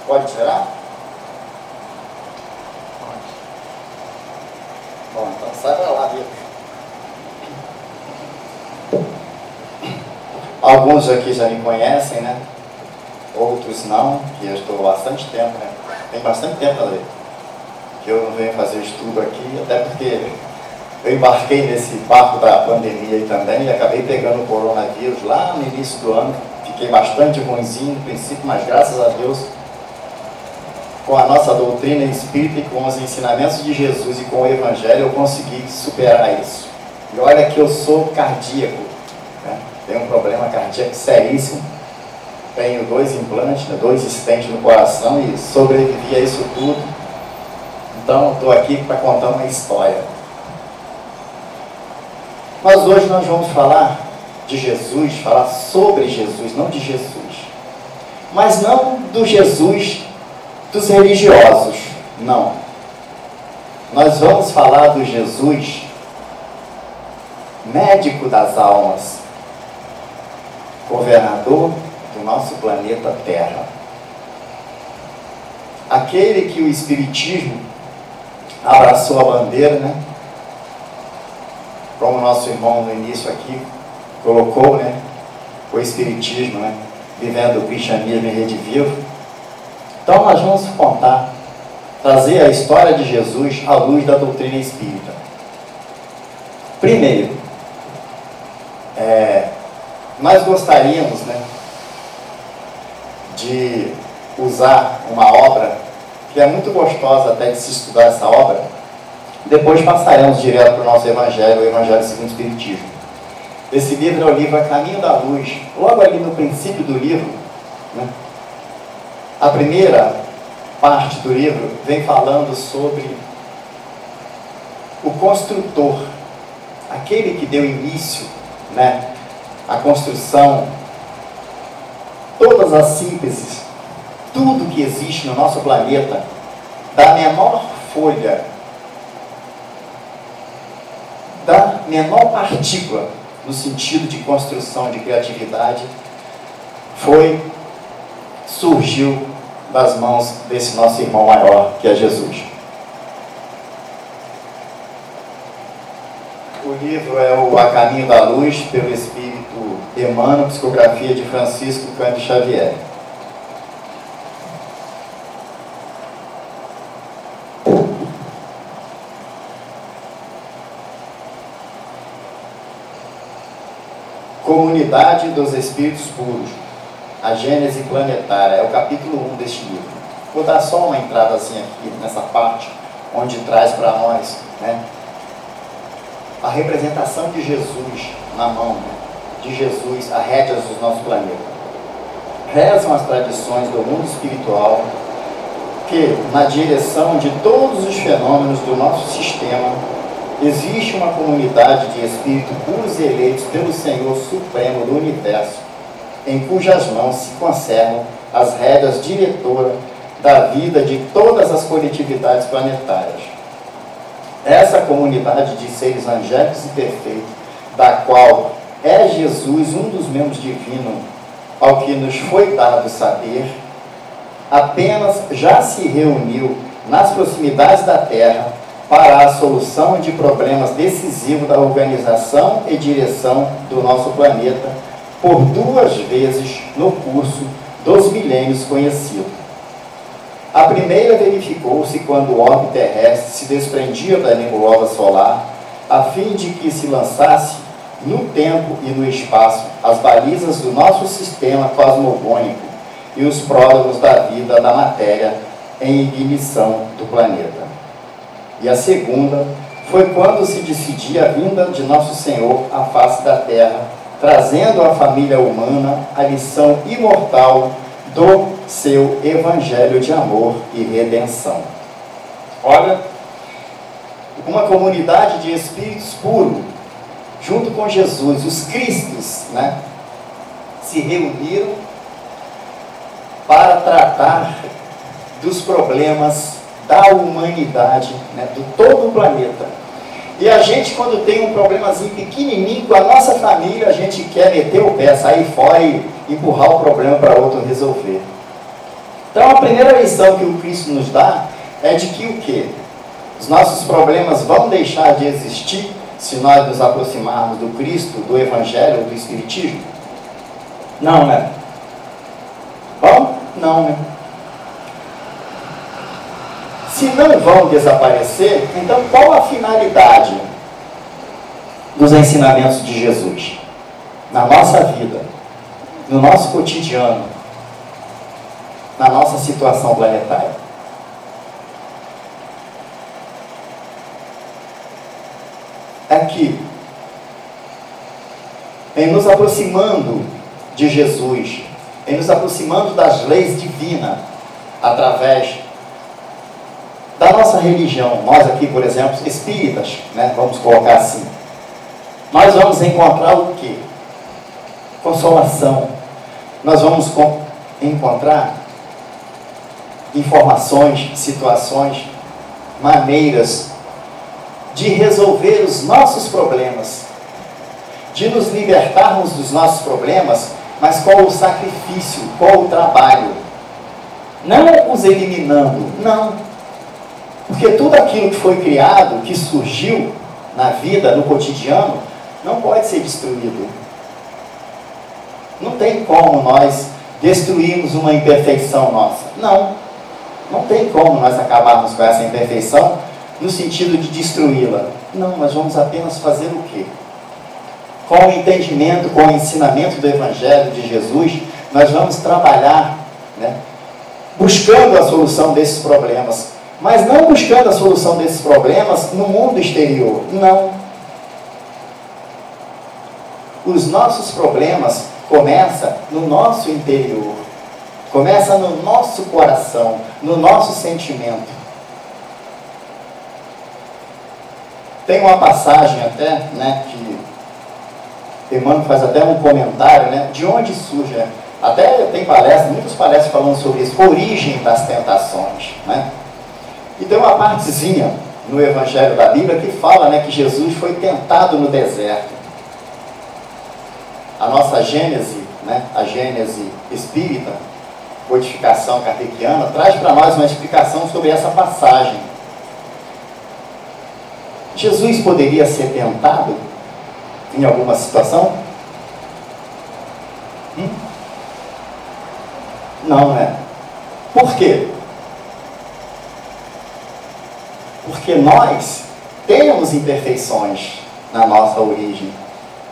Pode tirar? Bom, então sai para lá, Vitor. Alguns aqui já me conhecem, né? Outros não, que eu estou há bastante tempo, né? Tem bastante tempo, Ale, que eu não venho fazer estudo aqui, até porque eu embarquei nesse barco da pandemia aí também e acabei pegando o coronavírus lá no início do ano. Fiquei bastante ruimzinho no princípio, mas graças a Deus, com a nossa doutrina espírita e com os ensinamentos de Jesus e com o Evangelho, eu consegui superar isso. E olha que eu sou cardíaco, né? Tenho um problema cardíaco seríssimo, tenho 2 implantes, 2 stents no coração e sobrevivi a isso tudo. Então, estou aqui para contar uma história. Mas hoje nós vamos falar de Jesus, falar sobre Jesus, não de Jesus. Mas não do Jesus dos religiosos, não. Nós vamos falar do Jesus médico das almas, governador do nosso planeta Terra. Aquele que o Espiritismo abraçou a bandeira, né? Como o nosso irmão no início aqui colocou, né? O Espiritismo, né? Vivendo o cristianismo em rede viva. Então nós vamos contar, trazer a história de Jesus à luz da doutrina espírita. Primeiro, nós gostaríamos, né, de usar uma obra que é muito gostosa até de se estudar essa obra. Depois passaremos direto para o nosso Evangelho, o Evangelho segundo o Espiritismo. Esse livro é o livro A Caminho da Luz. Logo ali no princípio do livro, né, a primeira parte do livro vem falando sobre o construtor, aquele que deu início, né, à construção, todas as sínteses, tudo que existe no nosso planeta, da menor folha, da menor partícula, no sentido de construção, de criatividade, surgiu das mãos desse nosso irmão maior, que é Jesus. O livro é o A Caminho da Luz, pelo Espírito Emmanuel, psicografia de Francisco Cândido Xavier. Comunidade dos Espíritos Puros, a Gênese Planetária, é o capítulo 1 deste livro. Vou dar só uma entrada assim aqui, nessa parte, onde traz para nós, né, a representação de Jesus na mão, né, de Jesus, a rédeas do nosso planeta. Rezam as tradições do mundo espiritual que, na direção de todos os fenômenos do nosso sistema, existe uma comunidade de espíritos puros e eleitos pelo Senhor Supremo do Universo, em cujas mãos se conservam as rédeas diretoras da vida de todas as coletividades planetárias. Essa comunidade de seres angélicos e perfeitos, da qual é Jesus um dos membros divinos, ao que nos foi dado saber, apenas já se reuniu nas proximidades da Terra para a solução de problemas decisivos da organização e direção do nosso planeta por 2 vezes no curso dos milênios conhecidos. A primeira verificou-se quando o orbe terrestre se desprendia da nebulosa solar, a fim de que se lançasse no tempo e no espaço as balizas do nosso sistema cosmogônico e os pródromos da vida da matéria em ignição do planeta. E a segunda foi quando se decidia a vinda de Nosso Senhor à face da Terra, trazendo à família humana a lição imortal do seu Evangelho de amor e redenção. Olha, uma comunidade de espíritos puros, junto com Jesus, os Cristos, né, se reuniram para tratar dos problemas da humanidade, né, do todo o planeta. E a gente, quando tem um problemazinho pequenininho com a nossa família, a gente quer meter o pé, sair fora e empurrar o problema para outro resolver. Então a primeira lição que o Cristo nos dá é de que o quê? Os nossos problemas vão deixar de existir se nós nos aproximarmos do Cristo, do Evangelho ou do Espiritismo? Não, né? Vão? Não, né? Se não vão desaparecer, então qual a finalidade dos ensinamentos de Jesus? Na nossa vida, no nosso cotidiano, na nossa situação planetária. Aqui, em nos aproximando de Jesus, em nos aproximando das leis divinas, através da nossa religião, nós aqui, por exemplo, espíritas, né, vamos colocar assim, nós vamos encontrar o quê? Consolação. Nós vamos encontrar informações, situações, maneiras de resolver os nossos problemas, de nos libertarmos dos nossos problemas, mas com o sacrifício, com o trabalho, não os eliminando, não, porque tudo aquilo que foi criado, que surgiu na vida, no cotidiano, não pode ser destruído. Não tem como nós destruirmos uma imperfeição nossa, não tem como nós acabarmos com essa imperfeição no sentido de destruí-la. Não, nós vamos apenas fazer o quê? Com o entendimento, com o ensinamento do Evangelho de Jesus, nós vamos trabalhar, né, buscando a solução desses problemas, mas não buscando a solução desses problemas no mundo exterior, não. Os nossos problemas começam no nosso interior, começa no nosso coração, no nosso sentimento. Tem uma passagem até, né, que Emmanuel faz até um comentário, né, de onde surge, né? Até tem palestras, muitas palestras falando sobre isso, origem das tentações, né? E tem uma partezinha no Evangelho da Bíblia que fala, né, que Jesus foi tentado no deserto. A nossa Gênese, né, a Gênese espírita, codificação kardeciana, traz para nós uma explicação sobre essa passagem. Jesus poderia ser tentado em alguma situação? Não, né? Por quê? Porque nós temos imperfeições na nossa origem,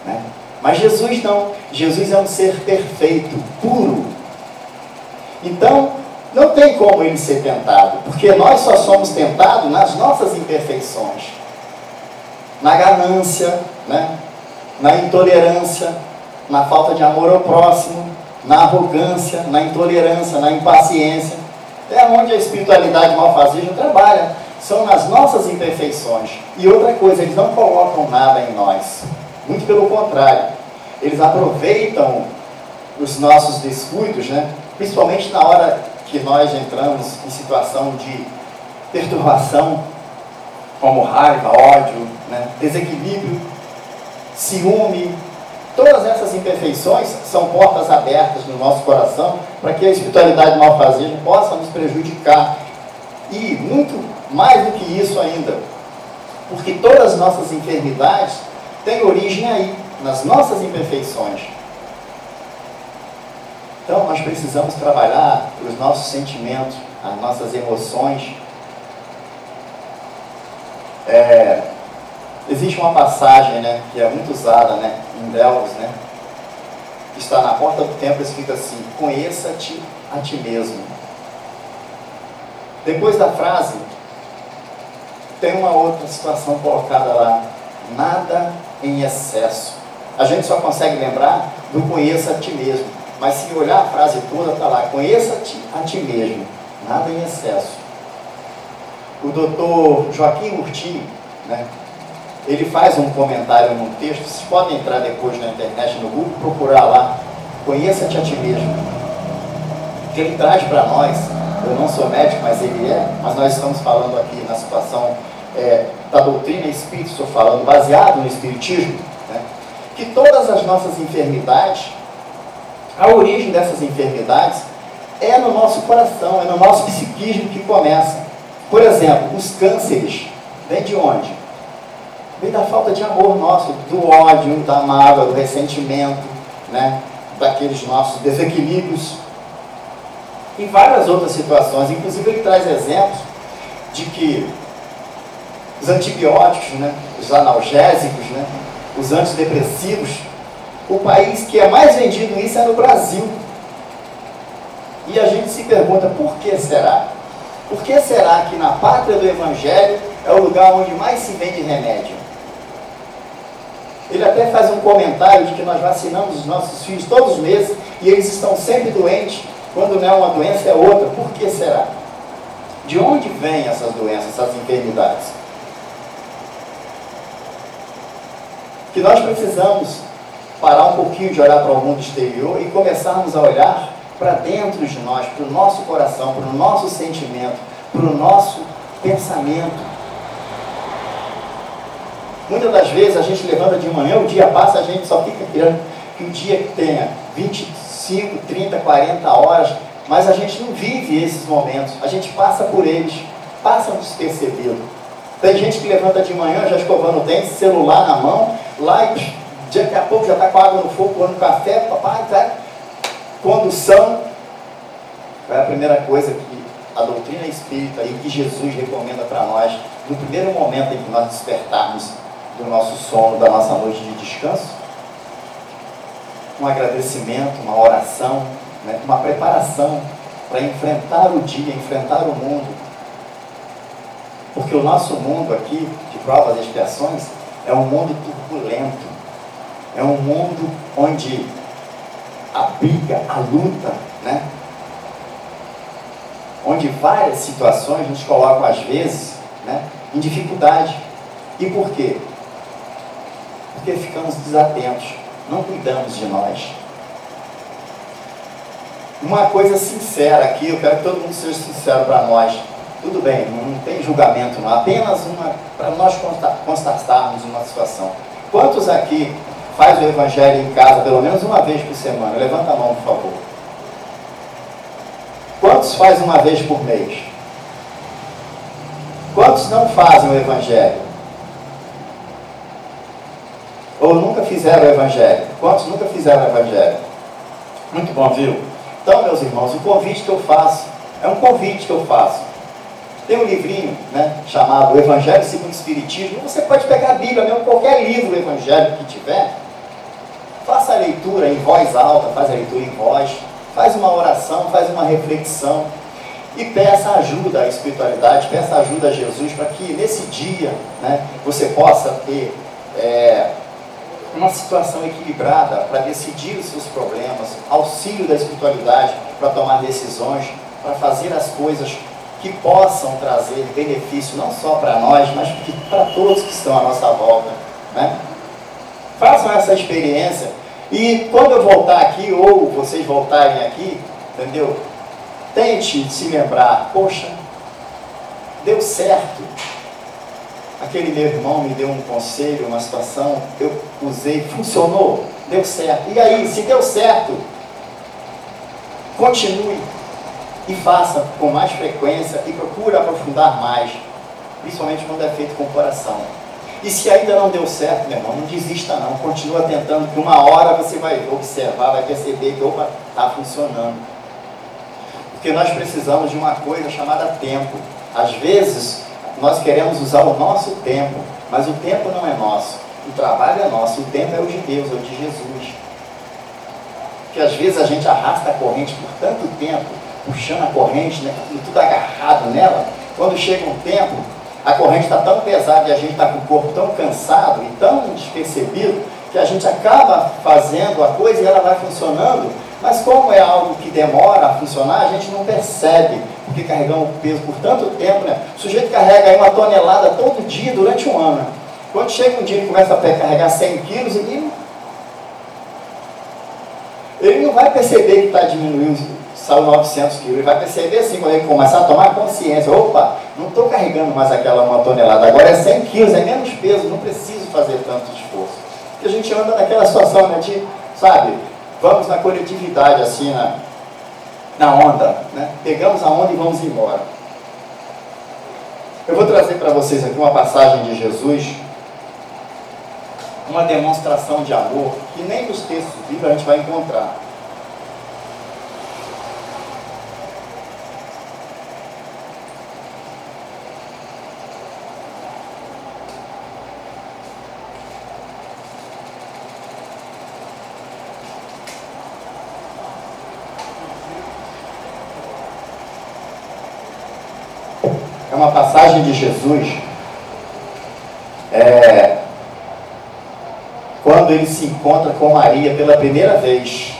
né? Mas Jesus não. Jesus é um ser perfeito, puro. Então, não tem como ele ser tentado, porque nós só somos tentados nas nossas imperfeições. Na ganância, né? Na intolerância, na falta de amor ao próximo, na arrogância, na intolerância, na impaciência. É onde a espiritualidade malfazeja trabalha. São nas nossas imperfeições. E outra coisa, eles não colocam nada em nós. Muito pelo contrário. Eles aproveitam os nossos descuidos, né? Principalmente na hora que nós entramos em situação de perturbação, como raiva, ódio, né? Desequilíbrio, ciúme. Todas essas imperfeições são portas abertas no nosso coração para que a espiritualidade malfazeja possa nos prejudicar. E muito mais do que isso ainda, porque todas as nossas enfermidades têm origem aí, nas nossas imperfeições. Então nós precisamos trabalhar os nossos sentimentos, as nossas emoções. Existe uma passagem, né, que é muito usada, né, em Delfos, né, que está na porta do templo, escrito assim: conheça-te a ti mesmo. Depois da frase, tem uma outra situação colocada lá: nada em excesso. A gente só consegue lembrar do conheça a ti mesmo, mas se olhar a frase toda, está lá: conheça-te a ti mesmo, nada em excesso. O doutor Joaquim Murti, né, ele faz um comentário num texto, vocês podem entrar depois na internet, no Google, procurar lá, conheça-te a ti mesmo. Que ele traz para nós, eu não sou médico, mas ele mas nós estamos falando aqui na situação da doutrina espírita, estou falando baseado no espiritismo, né, que todas as nossas enfermidades, a origem dessas enfermidades é no nosso coração, é no nosso psiquismo que começa. Por exemplo, os cânceres, vem de onde? Vem da falta de amor nosso, do ódio, da mágoa, do ressentimento, né? Daqueles nossos desequilíbrios. E várias outras situações. Inclusive ele traz exemplos de que os antibióticos, né? Os analgésicos, né? Os antidepressivos, o país que é mais vendido isso é no Brasil. E a gente se pergunta, por que será? Por que será que na pátria do Evangelho é o lugar onde mais se vende remédio? Ele até faz um comentário de que nós vacinamos os nossos filhos todos os meses e eles estão sempre doentes, quando não é uma doença é outra. Por que será? De onde vêm essas doenças, essas enfermidades? Que nós precisamos parar um pouquinho de olhar para o mundo exterior e começarmos a olhar para dentro de nós, para o nosso coração, para o nosso sentimento, para o nosso pensamento. Muitas das vezes a gente levanta de manhã, o dia passa, a gente só fica querendo que o dia tenha 25, 30, 40 horas, mas a gente não vive esses momentos, a gente passa por eles, passa despercebido. Tem gente que levanta de manhã, já escovando o dente, celular na mão, lá e daqui a pouco já está com água no fogo, pondo café, papai, tá? Condução. Qual é a primeira coisa que a doutrina espírita e que Jesus recomenda para nós, no primeiro momento em que nós despertarmos do nosso sono, da nossa noite de descanso? Um agradecimento, uma oração, né? Uma preparação para enfrentar o dia, enfrentar o mundo. Porque o nosso mundo aqui, de provas e expiações, é um mundo turbulento. É um mundo onde a briga, a luta, né? Onde várias situações nos colocam, às vezes, né, em dificuldade. E por quê? Porque ficamos desatentos, não cuidamos de nós. Uma coisa sincera aqui, eu quero que todo mundo seja sincero para nós. Tudo bem, não tem julgamento, não. Apenas para nós constatarmos uma situação. Quantos aqui faz o Evangelho em casa pelo menos uma vez por semana? Levanta a mão, por favor. Quantos faz uma vez por mês? Quantos não fazem o Evangelho? Ou nunca fizeram o Evangelho? Quantos nunca fizeram o Evangelho? Muito bom, viu? Então, meus irmãos, o convite que eu faço, é um convite que eu faço. Tem um livrinho, né, chamado Evangelho segundo o Espiritismo. Você pode pegar a Bíblia, mesmo qualquer livro evangélico que tiver. Faça a leitura em voz alta, faz a leitura em voz, faz uma oração, faz uma reflexão e peça ajuda à espiritualidade, peça ajuda a Jesus para que nesse dia, né, você possa ter uma situação equilibrada para decidir os seus problemas, auxílio da espiritualidade para tomar decisões, para fazer as coisas que possam trazer benefício não só para nós, mas para todos que estão à nossa volta, né? Façam essa experiência e quando eu voltar aqui, ou vocês voltarem aqui, entendeu? Tente se lembrar, poxa, deu certo. Aquele meu irmão me deu um conselho, uma situação, eu usei, funcionou, deu certo. E aí, se deu certo, continue e faça com mais frequência e procure aprofundar mais, principalmente quando é feito com o coração. E se ainda não deu certo, meu irmão, não desista não, continua tentando, que uma hora você vai observar, vai perceber que, opa, está funcionando. Porque nós precisamos de uma coisa chamada tempo. Às vezes, nós queremos usar o nosso tempo, mas o tempo não é nosso, o trabalho é nosso, o tempo é o de Deus, é o de Jesus. Porque às vezes a gente arrasta a corrente por tanto tempo, puxando a corrente, né, tudo agarrado nela, quando chega um tempo, a corrente está tão pesada e a gente está com o corpo tão cansado e tão despercebido, que a gente acaba fazendo a coisa e ela vai funcionando, mas como é algo que demora a funcionar, a gente não percebe, porque carregamos o peso por tanto tempo, né? O sujeito carrega aí 1 tonelada todo dia durante um ano. Quando chega um dia e começa a carregar 100 quilos, ele não vai perceber que está diminuindo, saiu 900 quilos, ele vai perceber assim, quando ele começar a tomar consciência, opa, não estou carregando mais aquela 1 tonelada, agora é 100 quilos, é menos peso, não preciso fazer tanto esforço. Porque a gente anda naquela situação, né, de, sabe, vamos na coletividade, assim, na onda, né? Pegamos a onda e vamos embora. Eu vou trazer para vocês aqui uma passagem de Jesus, uma demonstração de amor que nem nos textos bíblicos a gente vai encontrar. É uma passagem de Jesus, quando ele se encontra com Maria pela primeira vez.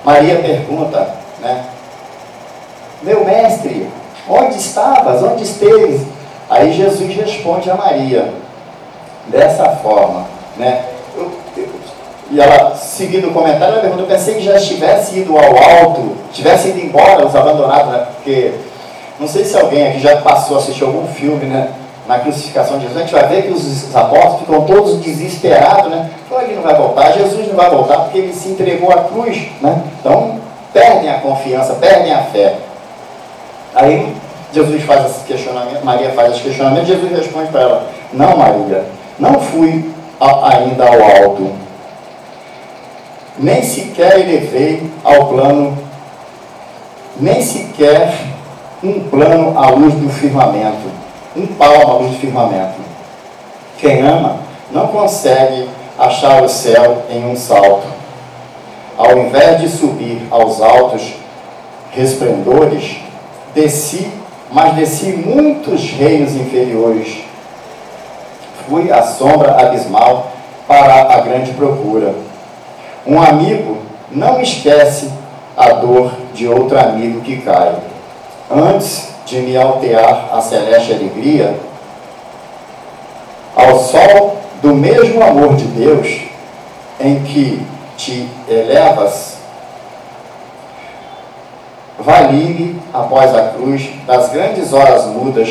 Maria pergunta, né? Meu mestre, onde estavas? Onde esteves? Aí Jesus responde a Maria dessa forma, né? E ela, seguindo o comentário, ela pergunta: eu pensei que já estivesse ido ao alto, tivesse ido embora, os abandonados, né? Porque, não sei se alguém aqui já passou a assistir algum filme, né? Na crucificação de Jesus, a gente vai ver que os apóstolos ficam todos desesperados, né? Ele não vai voltar, Jesus não vai voltar, porque ele se entregou à cruz, né? Então, perdem a confiança, perdem a fé. Aí, Jesus faz esse questionamento, Maria faz esse questionamento, Jesus responde para ela: não, Maria, não fui ainda ao alto, nem sequer elevei ao plano, nem sequer um plano à luz do firmamento, um palmo à luz do firmamento. Quem ama não consegue achar o céu em um salto. Ao invés de subir aos altos resplendores, desci muitos reinos inferiores. Fui à sombra abismal para a grande procura. Um amigo não esquece a dor de outro amigo que cai. Antes de me altear a celeste alegria, ao sol do mesmo amor de Deus, em que te elevas, vali-me após a cruz das grandes horas mudas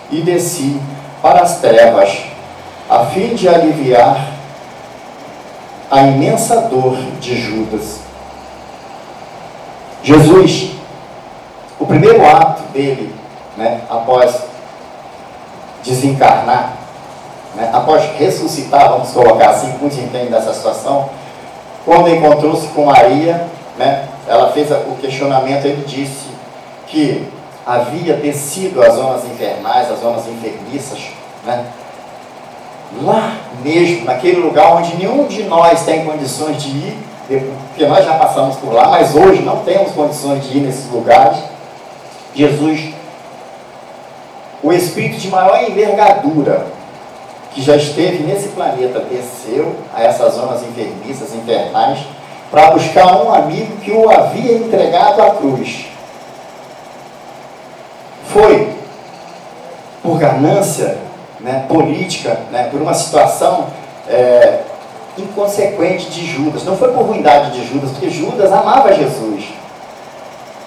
e desci para as trevas, a fim de aliviar a imensa dor de Judas. Jesus, o primeiro ato dele, né, após desencarnar, né, após ressuscitar, vamos colocar assim, muitos entendem dessa situação, quando encontrou-se com Maria, né, ela fez o questionamento, ele disse que havia descido às zonas infernais, às zonas enfermiças, né, lá mesmo, naquele lugar onde nenhum de nós tem condições de ir, porque nós já passamos por lá, mas hoje não temos condições de ir nesses lugares. Jesus, o Espírito de maior envergadura que já esteve nesse planeta, desceu a essas zonas enfermiças, infernais, para buscar um amigo que o havia entregado à cruz. Foi por ganância, né, política, né, por uma situação inconsequente de Judas. Não foi por ruindade de Judas, porque Judas amava Jesus.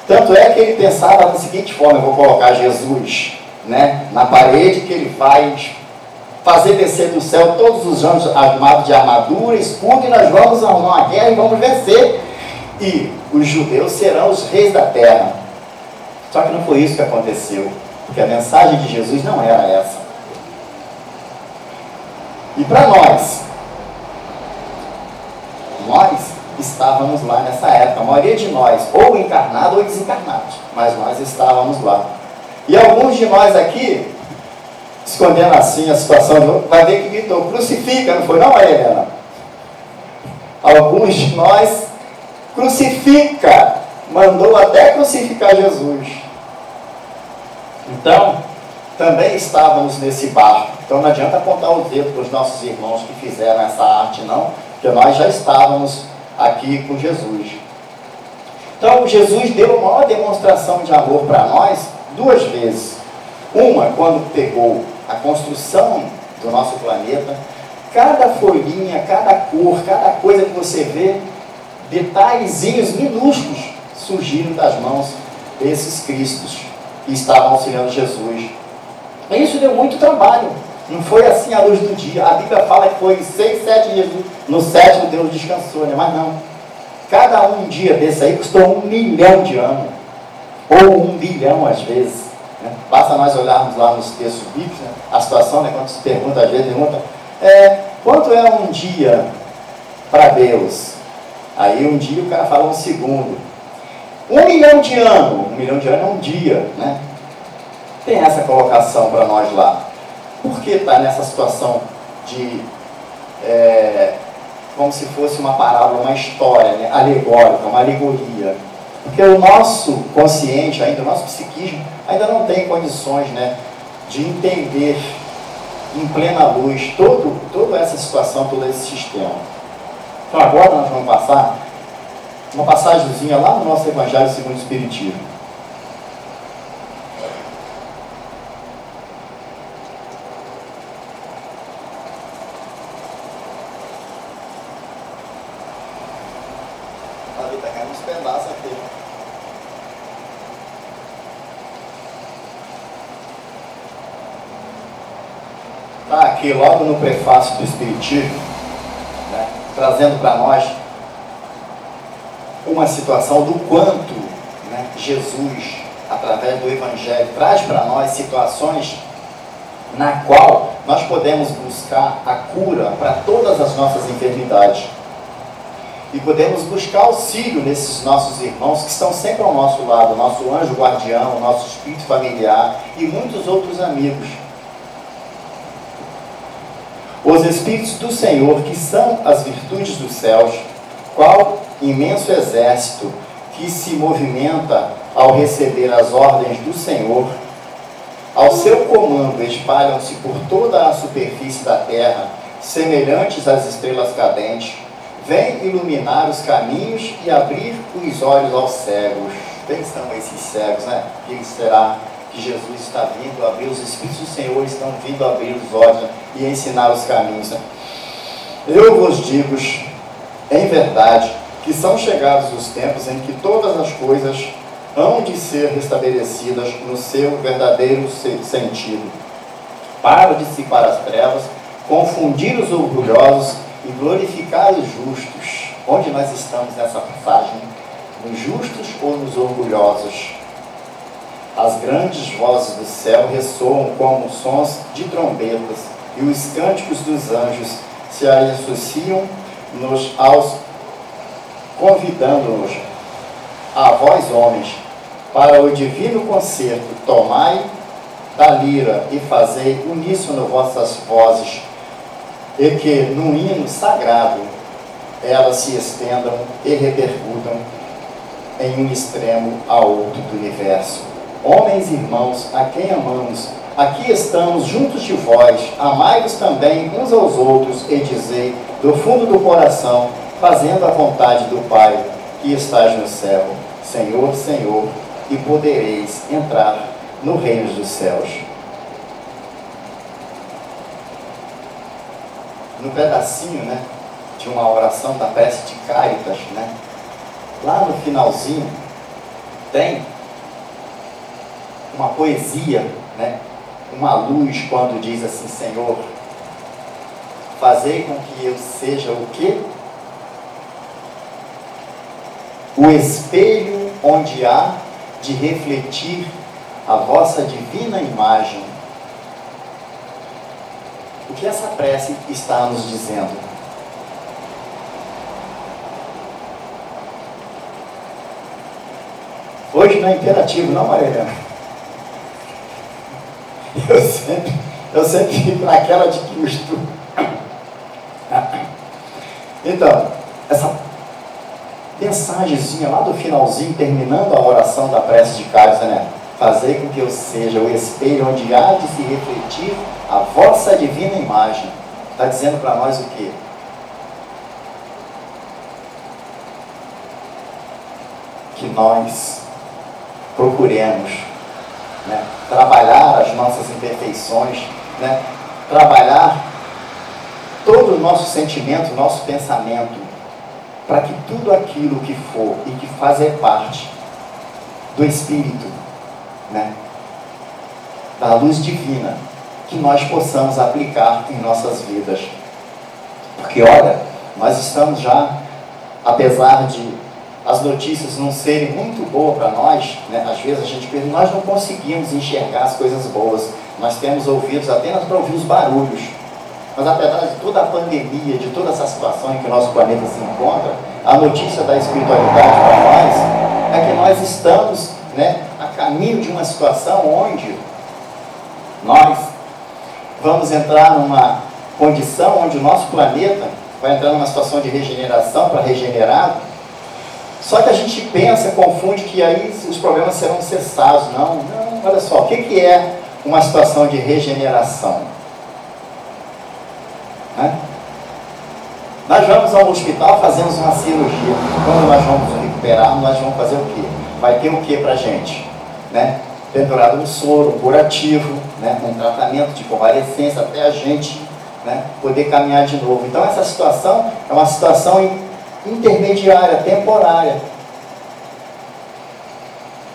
Tanto é que ele pensava da seguinte forma: eu vou colocar Jesus, né, na parede, que ele vai fazer descer do céu todos os anjos armados de armadura, escudo, e nós vamos arrumar uma guerra e vamos vencer. E os judeus serão os reis da terra. Só que não foi isso que aconteceu, porque a mensagem de Jesus não era essa. E para nós estávamos lá nessa época, a maioria de nós, ou encarnados ou desencarnados, mas nós estávamos lá. E alguns de nós aqui, escondendo assim a situação, vai ver que gritou: crucifica, não foi não, Maria Helena? Alguns de nós, crucifica, mandou até crucificar Jesus. Então, também estávamos nesse barco. Então não adianta apontar o dedo para os nossos irmãos que fizeram essa arte, não, porque nós já estávamos aqui com Jesus. Então Jesus deu a maior demonstração de amor para nós duas vezes. Uma, quando pegou a construção do nosso planeta, cada folhinha, cada cor, cada coisa que você vê, detalhezinhos minúsculos surgiram das mãos desses cristos que estavam auxiliando Jesus. E isso deu muito trabalho. Não foi assim à luz do dia. A Bíblia fala que foi 6, 7 dias. No sétimo Deus descansou, né? Mas não. Cada um dia desse aí custou 1 milhão de anos, ou 1 bilhão às vezes, né? Basta nós olharmos lá nos textos bíblicos, né? A situação, né? Quando se pergunta, às vezes pergunta, quanto é um dia para Deus? Aí um dia o cara fala um segundo. 1 milhão de anos, 1 milhão de anos é um dia, né? Tem essa colocação para nós lá. Por que está nessa situação de, como se fosse uma parábola, uma história, né? Alegórica, uma alegoria? Porque o nosso consciente ainda, o nosso psiquismo, ainda não tem condições, né, de entender em plena luz toda essa situação, todo esse sistema. Então agora nós vamos passar uma passagemzinha lá no nosso Evangelho segundo o Espiritismo. Ali está caindo uns pedaços aqui. Está aqui logo no prefácio do Espiritismo, né, trazendo para nós uma situação do quanto, né, Jesus, através do Evangelho, traz para nós situações na qual nós podemos buscar a cura para todas as nossas enfermidades. E podemos buscar auxílio nesses nossos irmãos que estão sempre ao nosso lado, nosso anjo guardião, nosso espírito familiar e muitos outros amigos. Os Espíritos do Senhor, que são as virtudes dos céus, qual imenso exército que se movimenta ao receber as ordens do Senhor, ao seu comando espalham-se por toda a superfície da terra, semelhantes às estrelas cadentes, vem iluminar os caminhos e abrir os olhos aos cegos. Quem são esses cegos, né? Quem será que Jesus está vindo abrir? Os Espíritos do Senhor estão vindo abrir os olhos, né, e ensinar os caminhos, né? Eu vos digo, em verdade, que são chegados os tempos em que todas as coisas hão de ser restabelecidas no seu verdadeiro sentido, para dissipar as trevas, confundir os orgulhosos e glorificar os justos. Onde nós estamos nessa passagem? Nos justos ou nos orgulhosos? As grandes vozes do céu ressoam como sons de trombetas, e os cânticos dos anjos se associam-nos aos, convidando-nos a vós homens, para o divino concerto. Tomai da lira e fazei uníssono vossas vozes, e que num hino sagrado elas se estendam e repercutam em um extremo ao outro do universo. Homens e irmãos, a quem amamos, aqui estamos juntos de vós, amai-vos também uns aos outros, e dizei do fundo do coração, fazendo a vontade do Pai que estás no céu, Senhor, Senhor, e podereis entrar no reino dos céus. No pedacinho, né, de uma oração da prece de Cáritas, né, lá no finalzinho tem uma poesia, né, uma luz, quando diz assim: Senhor, fazei com que eu seja o quê? O espelho onde há de refletir a vossa divina imagem. O que essa prece está nos dizendo? Hoje não é imperativo, não, Maria? Eu sempre fico naquela de que o estudo. Então, essa mensagenzinha lá do finalzinho, terminando a oração da prece de Cáritas, né? Fazei com que eu seja o espelho onde há de se refletir a vossa divina imagem. Está dizendo para nós o quê? Que nós procuremos, né, trabalhar as nossas imperfeições, né, trabalhar todo o nosso sentimento, o nosso pensamento, para que tudo aquilo que for e que fazer parte do Espírito, né, da luz divina, que nós possamos aplicar em nossas vidas. Porque olha, nós estamos já apesar de as notícias não serem muito boas para nós, né? Às vezes a gente pensa, nós não conseguimos enxergar as coisas boas, nós temos ouvidos apenas para ouvir os barulhos. Mas apesar de toda a pandemia, de toda essa situação em que o nosso planeta se encontra, a notícia da espiritualidade para nós é que nós estamos, né, a caminho de uma situação onde nós vamos entrar numa condição onde o nosso planeta vai entrar numa situação de regeneração para regenerar. Só que a gente pensa, confunde que aí os problemas serão cessados. Não, olha só, o que é uma situação de regeneração? Né? Nós vamos ao hospital, fazemos uma cirurgia. Quando nós vamos recuperar, nós vamos fazer o quê? Vai ter o que para a gente? Né? Pendurado um soro, um curativo, né? Um tratamento de convalescência até a gente, né, poder caminhar de novo. Então essa situação é uma situação intermediária, temporária.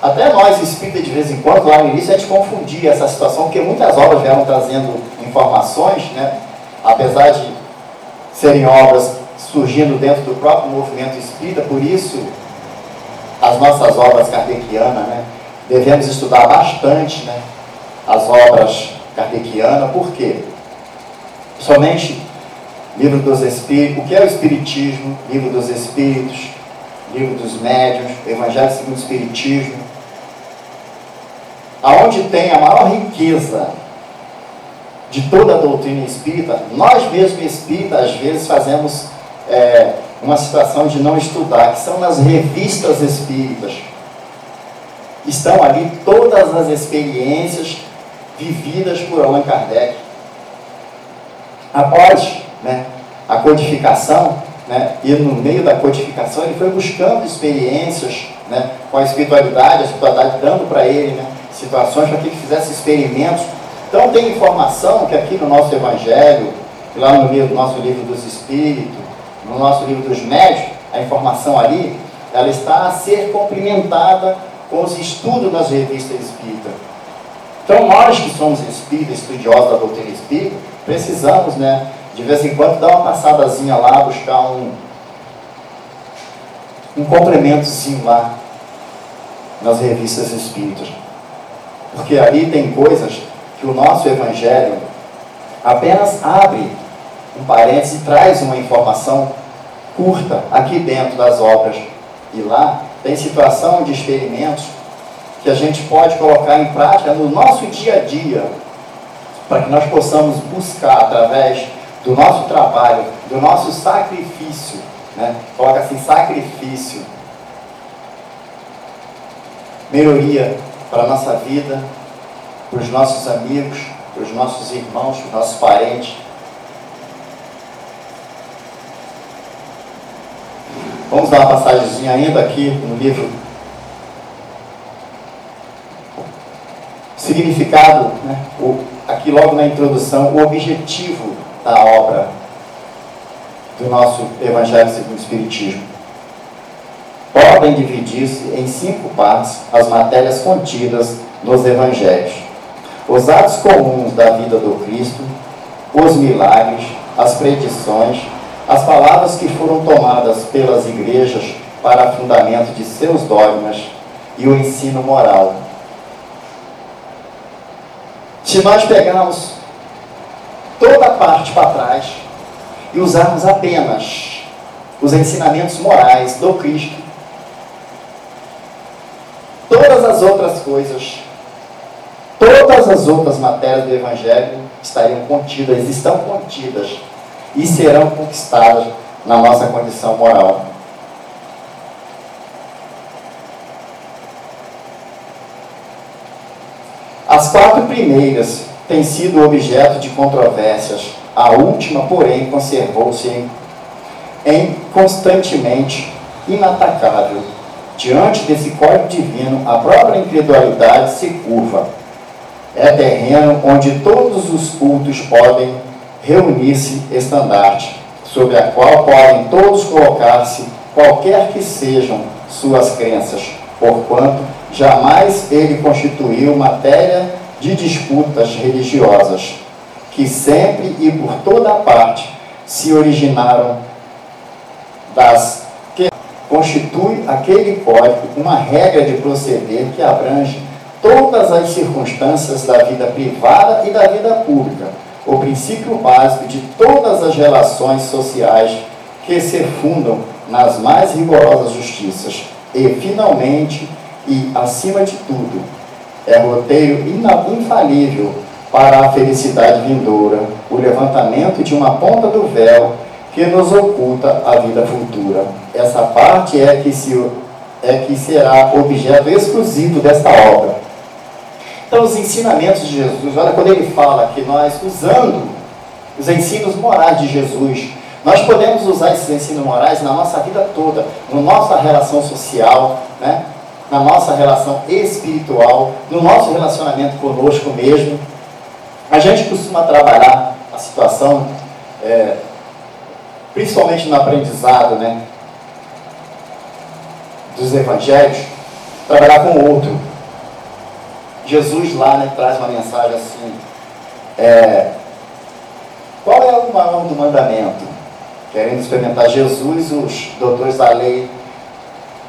Até nós, espíritas, de vez em quando, lá no início, a gente confundia essa situação, porque muitas obras vieram trazendo informações, né, apesar de serem obras surgindo dentro do próprio movimento espírita. Por isso, as nossas obras kardecianas, né, devemos estudar bastante, né, as obras kardecianas. Por quê? Somente Livro dos Espíritos, o que é o Espiritismo, Livro dos Espíritos, Livro dos Médiuns, Evangelho segundo o Espiritismo, aonde tem a maior riqueza de toda a doutrina espírita. Nós mesmos espíritas, às vezes, fazemos uma situação de não estudar, que são nas revistas espíritas. Estão ali todas as experiências vividas por Allan Kardec. Após, né, a codificação, né, e no meio da codificação ele foi buscando experiências, né, com a espiritualidade dando para ele, né, situações para que ele fizesse experimentos. Então tem informação que aqui no nosso Evangelho, lá no nosso Livro dos Espíritos, no nosso Livro dos Médiuns, a informação ali, ela está a ser complementada com os estudos nas revistas espíritas. Então nós que somos espíritas, estudiosos da doutrina espírita, precisamos, né, de vez em quando dar uma passadazinha lá, buscar um complementozinho lá nas revistas espíritas. Porque ali tem coisas que o nosso Evangelho apenas abre um parênteses e traz uma informação curta aqui dentro das obras. E lá tem situação de experimentos que a gente pode colocar em prática no nosso dia a dia, para que nós possamos buscar, através do nosso trabalho, do nosso sacrifício, né? Coloca assim, sacrifício, melhoria para a nossa vida, para os nossos amigos, para os nossos irmãos, para os nossos parentes. Vamos dar uma passagemzinha ainda aqui no livro. Significado, né? Aqui logo na introdução, o objetivo da obra do nosso Evangelho segundo o Espiritismo. Podem dividir-se em 5 partes as matérias contidas nos Evangelhos: os atos comuns da vida do Cristo, os milagres, as predições, as palavras que foram tomadas pelas igrejas para fundamento de seus dogmas e o ensino moral. Se nós pegarmos toda a parte para trás e usarmos apenas os ensinamentos morais do Cristo, todas as outras coisas, todas as outras matérias do Evangelho estariam contidas, estão contidas e serão conquistadas na nossa condição moral. As 4 primeiras têm sido objeto de controvérsias. A última, porém, conservou-se constantemente inatacável. Diante desse código divino, a própria incredulidade se curva. É terreno onde todos os cultos podem reunir-se estandarte, sobre a qual podem todos colocar-se, qualquer que sejam suas crenças, porquanto jamais ele constituiu matéria de disputas religiosas, que sempre e por toda parte se originaram das constitui aquele código uma regra de proceder que abrange todas as circunstâncias da vida privada e da vida pública, o princípio básico de todas as relações sociais que se fundam nas mais rigorosas justiças e, finalmente, e acima de tudo, é roteiro infalível para a felicidade vindoura, o levantamento de uma ponta do véu que nos oculta a vida futura. Essa parte é que será objeto exclusivo desta obra. Então, os ensinamentos de Jesus, olha, quando ele fala que nós, usando os ensinos morais de Jesus, nós podemos usar esses ensinos morais na nossa vida toda, na nossa relação social, né? Na nossa relação espiritual, no nosso relacionamento conosco mesmo. A gente costuma trabalhar a situação, principalmente no aprendizado, né, dos evangelhos, trabalhar com o outro. Jesus lá, né, traz uma mensagem assim, qual é o maior do mandamento? Querendo experimentar Jesus, os doutores da lei,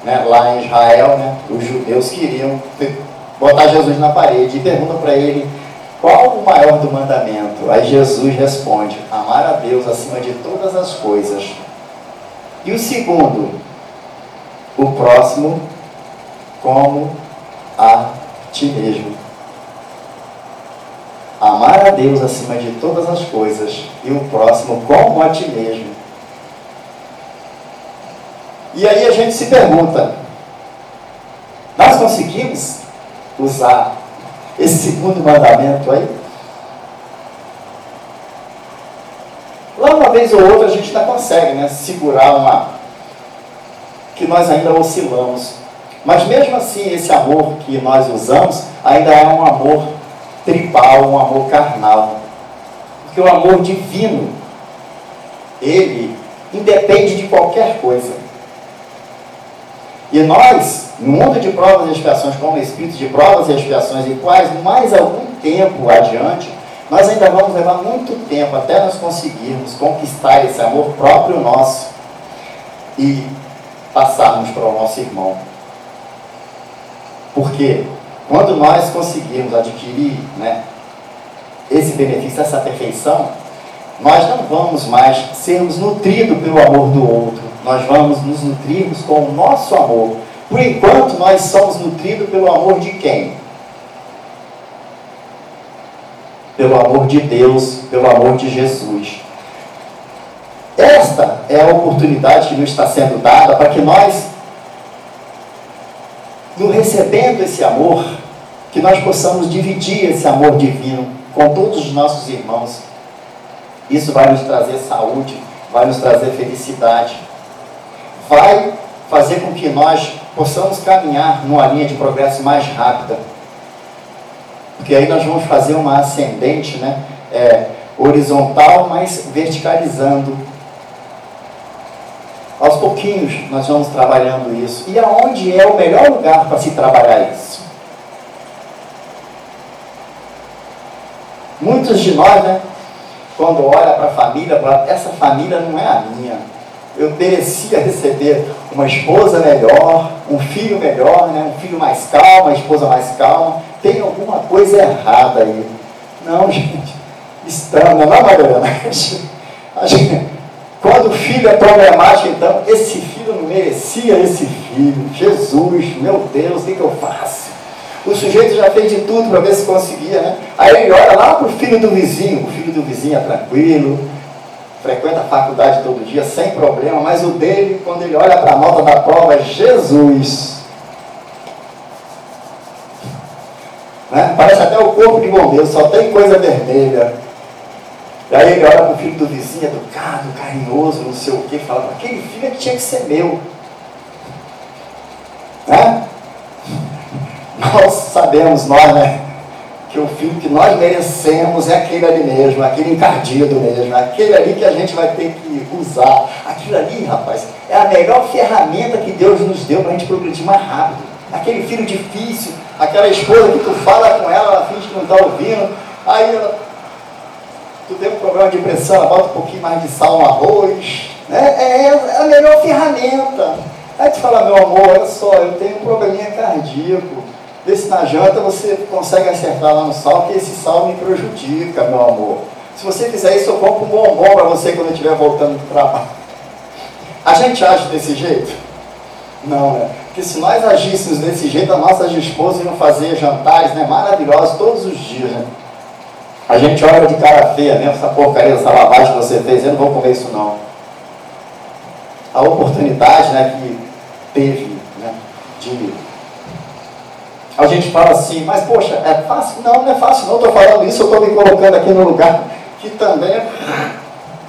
né, lá em Israel, né, os judeus queriam botar Jesus na parede e perguntam para ele, qual o maior do mandamento? Aí Jesus responde, amar a Deus acima de todas as coisas. E o segundo, o próximo como a ti mesmo. Amar a Deus acima de todas as coisas e o próximo como a ti mesmo. E aí a gente se pergunta, nós conseguimos usar esse segundo mandamento aí? Lá uma vez ou outra a gente ainda consegue, né, segurar que nós ainda oscilamos. Mas mesmo assim, esse amor que nós usamos ainda é um amor tribal, um amor carnal. Porque o amor divino, ele independe de qualquer coisa. E nós, no mundo de provas e expiações, como espírito de provas e expiações, em quais mais algum tempo adiante, nós ainda vamos levar muito tempo até nós conseguirmos conquistar esse amor próprio nosso e passarmos para o nosso irmão. Porque quando nós conseguirmos adquirir, né, esse benefício, essa perfeição, nós não vamos mais sermos nutridos pelo amor do outro. Nós vamos nos nutrirmos com o nosso amor. Por enquanto, nós somos nutridos pelo amor de quem? Pelo amor de Deus, pelo amor de Jesus. Esta é a oportunidade que nos está sendo dada para que nós, recebendo esse amor, que nós possamos dividir esse amor divino com todos os nossos irmãos. Isso vai nos trazer saúde, vai nos trazer felicidade, vai fazer com que nós possamos caminhar numa linha de progresso mais rápida, porque aí nós vamos fazer uma ascendente, né, horizontal, mas verticalizando. Aos pouquinhos nós vamos trabalhando isso. E aonde é o melhor lugar para se trabalhar isso? Muitos de nós, né, quando olha para a família, essa família não é a minha. Eu merecia receber uma esposa melhor, um filho melhor, né, um filho mais calmo, uma esposa mais calma. Tem alguma coisa errada aí. Não, gente, estamos, não é, Mariana? Quando o filho é problemático, então, esse filho não merecia esse filho. Jesus, meu Deus, o que eu faço? O sujeito já fez de tudo para ver se conseguia, né? Aí ele olha lá para o filho do vizinho. O filho do vizinho é tranquilo, frequenta a faculdade todo dia, sem problema, mas o dele, quando ele olha para a nota da prova, é Jesus. Né? Parece até o corpo de bombeiro, só tem coisa vermelha. E aí ele olha para o filho do vizinho, educado, carinhoso, não sei o quê, fala, aquele filho é que tinha que ser meu. Né? Nós sabemos, né, que o filho que nós merecemos é aquele ali mesmo, aquele encardido mesmo, aquele ali que a gente vai ter que usar. Aquilo ali, rapaz, é a melhor ferramenta que Deus nos deu para a gente progredir mais rápido. Aquele filho difícil, aquela esposa que tu fala com ela, ela finge que não está ouvindo, aí tu tem um problema de pressão, ela bota um pouquinho mais de sal no arroz, né? É a melhor ferramenta. Aí tu fala, meu amor, olha só, eu tenho um probleminha cardíaco. Vê se na janta você consegue acertar lá no sal, que esse sal me prejudica, meu amor. Se você fizer isso, eu compro um bombom para você quando eu estiver voltando do trabalho. A gente age desse jeito? Não, né? Porque se nós agíssemos desse jeito, as nossas esposas iam fazer jantares, né, maravilhosos todos os dias, né? A gente olha de cara feia mesmo, essa porcaria, essa lavagem que você fez, eu não vou comer isso não. A oportunidade, né, que teve, né, de... A gente fala assim, mas poxa, é fácil? Não, não é fácil não, estou falando isso, eu estou me colocando aqui no lugar que também é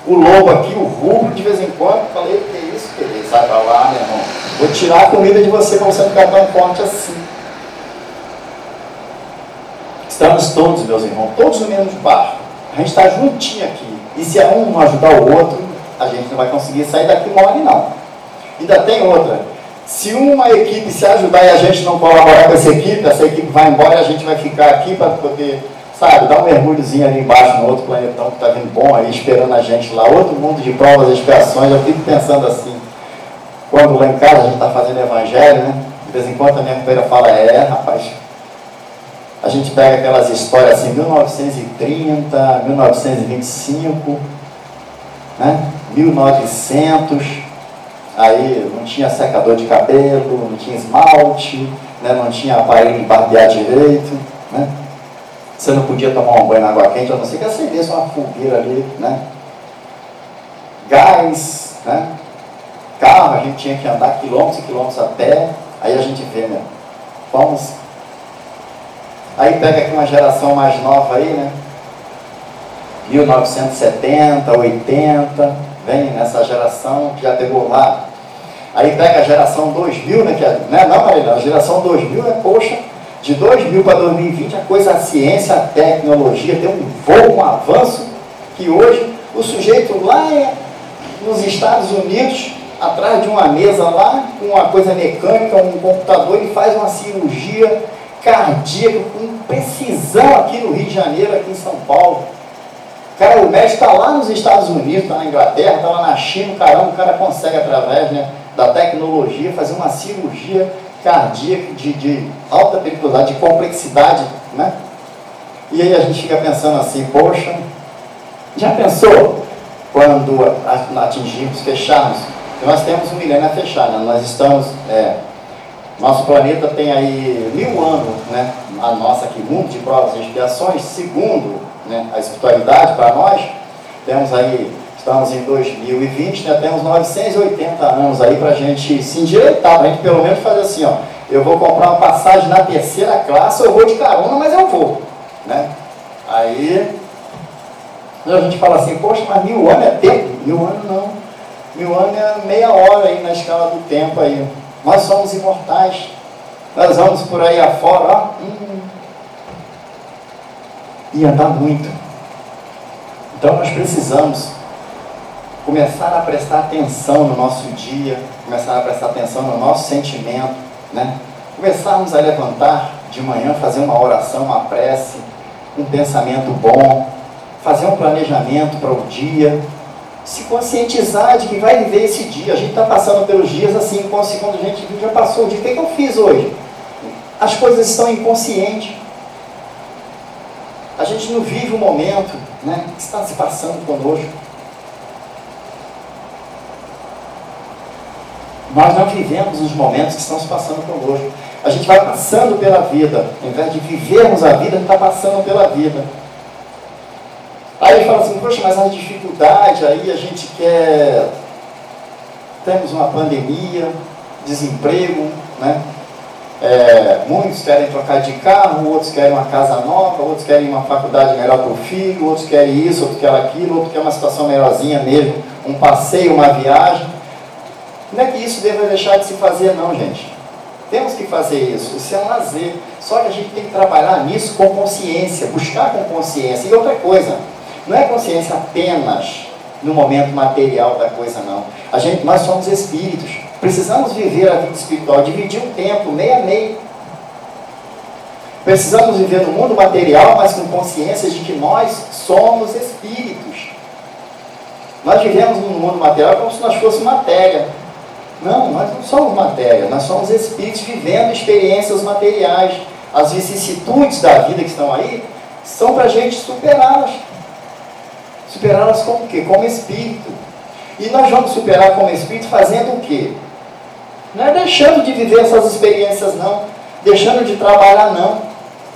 o lobo aqui, o vulgo, de vez em quando, falei, que isso, querido, sai pra lá, meu irmão. Vou tirar a comida de você para você não ficar tão forte assim. Estamos todos, meus irmãos, todos no mesmo barco. A gente está juntinho aqui. E se um não ajudar o outro, a gente não vai conseguir sair daqui mole, não. Ainda tem outra. Se uma equipe se ajudar e a gente não colaborar com essa equipe vai embora e a gente vai ficar aqui para poder, sabe, dar um mergulhozinho ali embaixo no outro planetão que está vindo bom aí, esperando a gente lá. Outro mundo de provas e expiações. Eu fico pensando assim, quando lá em casa a gente está fazendo evangelho, né? De vez em quando a minha companheira fala, rapaz, a gente pega aquelas histórias assim, 1930, 1925, né? 1900, aí não tinha secador de cabelo, não tinha esmalte, né? Não tinha aparelho de barbear direito, né? Você não podia tomar um banho na água quente, a não ser que acendesse uma fogueira ali, né? Gás, né? Carro, a gente tinha que andar quilômetros e quilômetros a pé, aí a gente vê, né? Vamos. Aí pega aqui uma geração mais nova aí, né? 1970, 80, vem nessa geração que já pegou lá. Aí pega a geração 2000, né? Que é, né? Não, Marília, a geração 2000 é, poxa, de 2000 para 2020 a coisa, a ciência, a tecnologia deu um voo, um avanço, que hoje o sujeito lá nos Estados Unidos, atrás de uma mesa lá, com uma coisa mecânica, um computador, ele faz uma cirurgia cardíaca com precisão aqui no Rio de Janeiro, aqui em São Paulo. Cara, o médico está lá nos Estados Unidos, está na Inglaterra, está lá na China, caramba, o cara consegue, através, né, da tecnologia, fazer uma cirurgia cardíaca de alta periculosidade, de complexidade, né? E aí a gente fica pensando assim, poxa, já pensou quando atingirmos, fecharmos? Nós temos um milênio a fechar, né? Nós estamos, nosso planeta tem aí 1000 anos, né? A nossa aqui, mundo de provas e expiações, segundo, né, a espiritualidade para nós, temos aí, estamos em 2020, né, temos 980 anos aí para a gente se endireitar, para a gente pelo menos fazer assim, ó, eu vou comprar uma passagem na terceira classe, eu vou de carona, mas eu vou, né? Aí a gente fala assim, poxa, mas 1000 anos é tempo? 1000 anos não, 1000 anos é meia hora aí na escala do tempo aí. Nós somos imortais, nós vamos por aí afora, ó, e andar muito. Então nós precisamos começar a prestar atenção no nosso dia, começar a prestar atenção no nosso sentimento, né? Começarmos a levantar de manhã, fazer uma oração, uma prece, um pensamento bom, fazer um planejamento para o dia, se conscientizar de que vai viver esse dia. A gente está passando pelos dias assim, quando a gente viu, já passou o dia. O que eu fiz hoje? As coisas estão inconscientes. A gente não vive o momento, né, que está se passando conosco. Nós não vivemos os momentos que estão se passando conosco. A gente vai passando pela vida. Ao invés de vivermos a vida, a gente está passando pela vida. Aí ele fala assim, poxa, mas a dificuldade aí, a gente quer... Temos uma pandemia, desemprego, né? Muitos querem trocar de carro, outros querem uma casa nova, outros querem uma faculdade melhor para o filho, outros querem isso, outros querem aquilo, outros querem uma situação melhorzinha mesmo, um passeio, uma viagem. Não é que isso deva deixar de se fazer não, gente. Temos que fazer isso, isso é um lazer. Só que a gente tem que trabalhar nisso com consciência, buscar com consciência. E outra coisa, não é consciência apenas no momento material da coisa não. Nós somos espíritos, precisamos viver a vida espiritual, dividir o tempo, meio a meio. Precisamos viver no mundo material, mas com consciência de que nós somos espíritos. Nós vivemos no mundo material como se nós fôssemos matéria. Não, nós não somos matéria, nós somos espíritos vivendo experiências materiais. As vicissitudes da vida que estão aí são para a gente superá-las. Superá-las como o quê? Como espírito. E nós vamos superar como espírito fazendo o quê? Não é deixando de viver essas experiências, não. Deixando de trabalhar, não.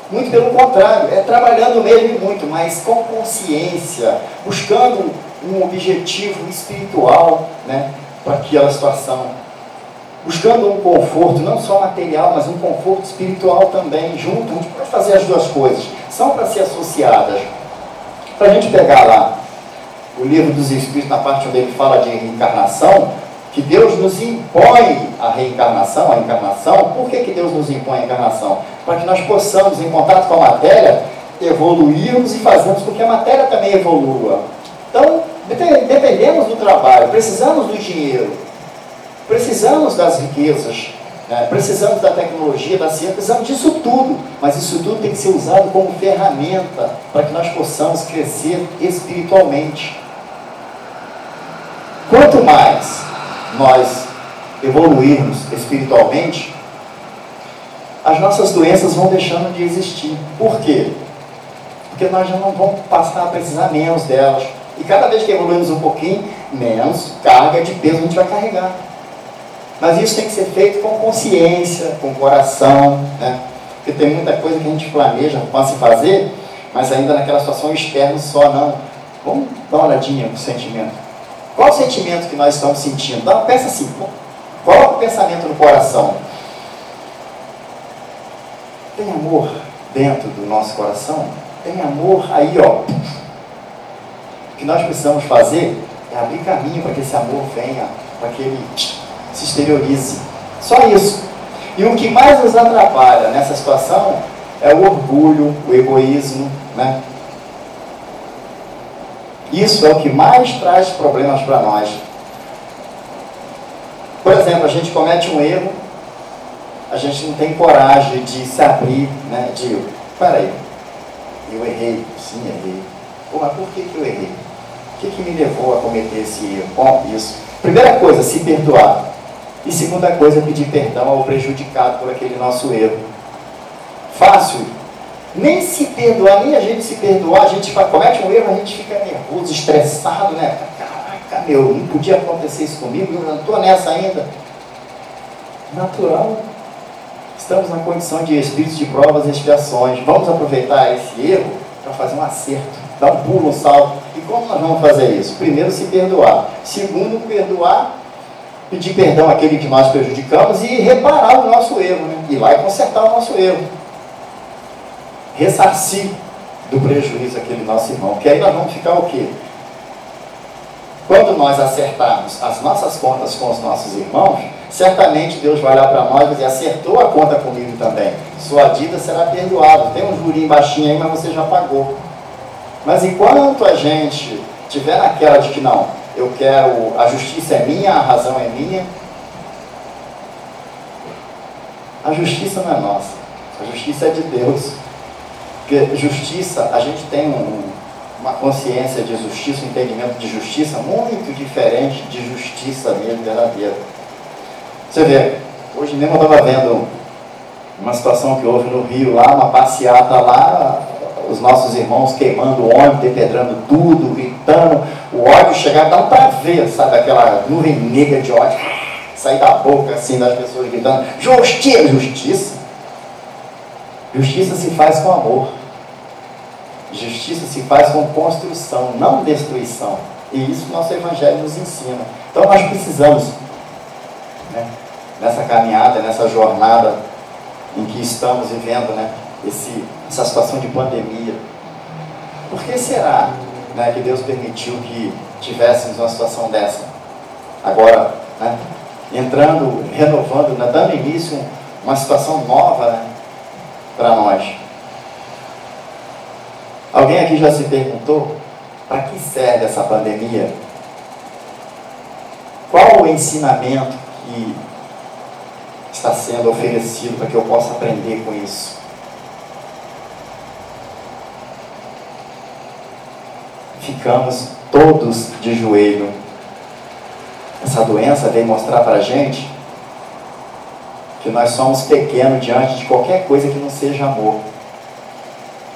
Muito pelo contrário, é trabalhando mesmo e muito, mas com consciência, buscando um objetivo espiritual, né, para aquela situação. Buscando um conforto, não só material, mas um conforto espiritual também, junto. A gente pode fazer as duas coisas, são para ser associadas. Para a gente pegar lá o Livro dos Espíritos, na parte onde ele fala de reencarnação, que Deus nos impõe a reencarnação, a encarnação. Por que Deus nos impõe a encarnação? Para que nós possamos, em contato com a matéria, evoluirmos e fazermos com que a matéria também evolua. Então, dependemos do trabalho, precisamos do dinheiro, precisamos das riquezas, né? Precisamos da tecnologia, da ciência, precisamos disso tudo, mas isso tudo tem que ser usado como ferramenta para que nós possamos crescer espiritualmente. Quanto mais nós evoluirmos espiritualmente, as nossas doenças vão deixando de existir. Por quê? Porque nós já não vamos passar a precisar menos delas. E cada vez que evoluímos um pouquinho, menos carga de peso a gente vai carregar. Mas isso tem que ser feito com consciência, com coração, né? Porque tem muita coisa que a gente planeja para se fazer, mas ainda naquela situação externa só não. Vamos dar uma olhadinha no sentimento. Qual o sentimento que nós estamos sentindo? Então, pensa assim, coloca o pensamento no coração. Tem amor dentro do nosso coração? Tem amor aí, ó. O que nós precisamos fazer é abrir caminho para que esse amor venha, para que ele se exteriorize. Só isso. E o que mais nos atrapalha nessa situação é o orgulho, o egoísmo, né? Isso é o que mais traz problemas para nós. Por exemplo, a gente comete um erro, a gente não tem coragem de se abrir, né? Peraí, eu errei, sim, errei. Pô, mas por que eu errei? O que me levou a cometer esse erro? Bom, isso. Primeira coisa, se perdoar. E segunda coisa, pedir perdão ao prejudicado por aquele nosso erro. Fácil. Nem se perdoar, nem a gente se perdoar, a gente comete um erro, a gente fica nervoso, estressado, né? Caraca, meu, não podia acontecer isso comigo, eu não estou nessa ainda. Natural. Estamos na condição de espíritos de provas e expiações. Vamos aproveitar esse erro para fazer um acerto, dar um pulo, um salto. E como nós vamos fazer isso? Primeiro, se perdoar. Segundo, perdoar, pedir perdão àquele que nós prejudicamos e reparar o nosso erro, né? Ir lá e consertar o nosso erro. Ressarcir do prejuízo aquele nosso irmão. Que aí nós vamos ficar o quê? Quando nós acertarmos as nossas contas com os nossos irmãos, certamente Deus vai olhar para nós e dizer, acertou a conta comigo também. Sua dívida será perdoada. Tem um jurinho baixinho aí, mas você já pagou. Mas enquanto a gente estiver naquela de que não, eu quero, a justiça é minha, a razão é minha, a justiça não é nossa. A justiça é de Deus. Porque justiça, a gente tem uma consciência de justiça, um entendimento de justiça muito diferente de justiça mesmo verdadeira. Você vê, hoje mesmo eu estava vendo uma situação que houve no Rio lá, uma passeata lá, os nossos irmãos queimando o ônibus, depedrando tudo, gritando, o ódio chegar, dá para ver, sabe, aquela nuvem negra de ódio sair da boca assim das pessoas gritando, justiça, justiça. Justiça se faz com amor. Justiça se faz com construção, não destruição. E isso nosso Evangelho nos ensina. Então nós precisamos, né, nessa caminhada, nessa jornada em que estamos vivendo, né, essa situação de pandemia. Por que será, né, que Deus permitiu que tivéssemos uma situação dessa? Agora, né, entrando, renovando, né, dando início a uma situação nova, né, para nós. Alguém aqui já se perguntou para que serve essa pandemia? Qual o ensinamento que está sendo oferecido para que eu possa aprender com isso? Ficamos todos de joelho. Essa doença veio mostrar para a gente que nós somos pequenos diante de qualquer coisa que não seja amor.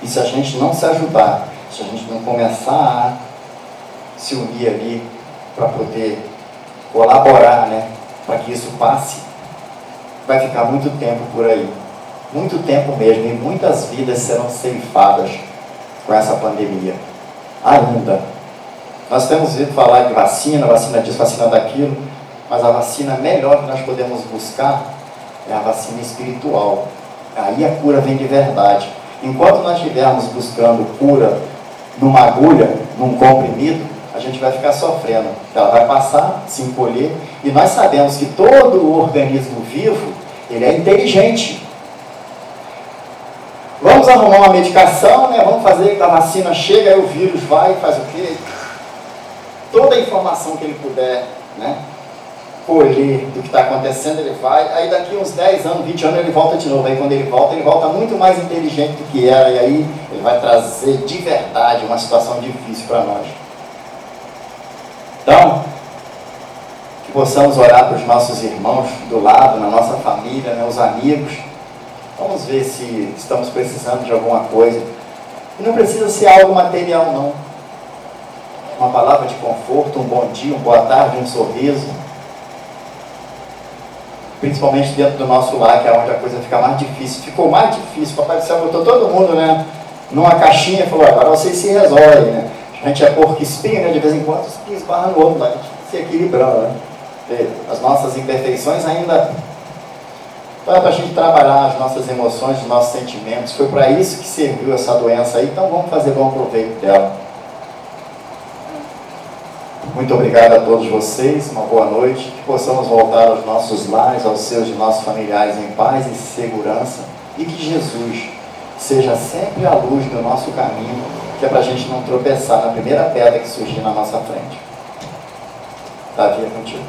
E se a gente não se ajudar, se a gente não começar a se unir ali para poder colaborar, né, para que isso passe, vai ficar muito tempo por aí. Muito tempo mesmo, e muitas vidas serão ceifadas com essa pandemia. Ainda. Nós temos ouvido falar de vacina, vacina disso, vacina daquilo, mas a vacina melhor que nós podemos buscar é a vacina espiritual. Aí a cura vem de verdade. Enquanto nós estivermos buscando cura numa agulha, num comprimido, a gente vai ficar sofrendo. Ela vai passar, se encolher, e nós sabemos que todo o organismo vivo, ele é inteligente. Vamos arrumar uma medicação, né? Vamos fazer que a vacina chega, aí o vírus vai e faz o quê? Toda a informação que ele puder, né, colher do que está acontecendo, ele vai. Aí daqui uns 10 anos, 20 anos, ele volta de novo. Aí quando ele volta muito mais inteligente do que era. E aí ele vai trazer de verdade uma situação difícil para nós. Então, que possamos orar para os nossos irmãos do lado, na nossa família, né, os amigos. Vamos ver se estamos precisando de alguma coisa. E não precisa ser algo material, não. Uma palavra de conforto, um bom dia, uma boa tarde, um sorriso. Principalmente dentro do nosso lar, que é onde a coisa fica mais difícil. Ficou mais difícil. Papai do Céu botou todo mundo, né, numa caixinha e falou: agora vocês se resolvem, né? A gente é porco espinho, né? De vez em quando se esbarra no outro, a gente se equilibrando, né? As nossas imperfeições ainda. Então é para a gente trabalhar as nossas emoções, os nossos sentimentos. Foi para isso que serviu essa doença aí, então vamos fazer bom proveito dela. Muito obrigado a todos vocês, uma boa noite, que possamos voltar aos nossos lares, aos seus e nossos familiares em paz e segurança, e que Jesus seja sempre a luz do nosso caminho, que é para a gente não tropeçar na primeira pedra que surgir na nossa frente. Davi, é contigo.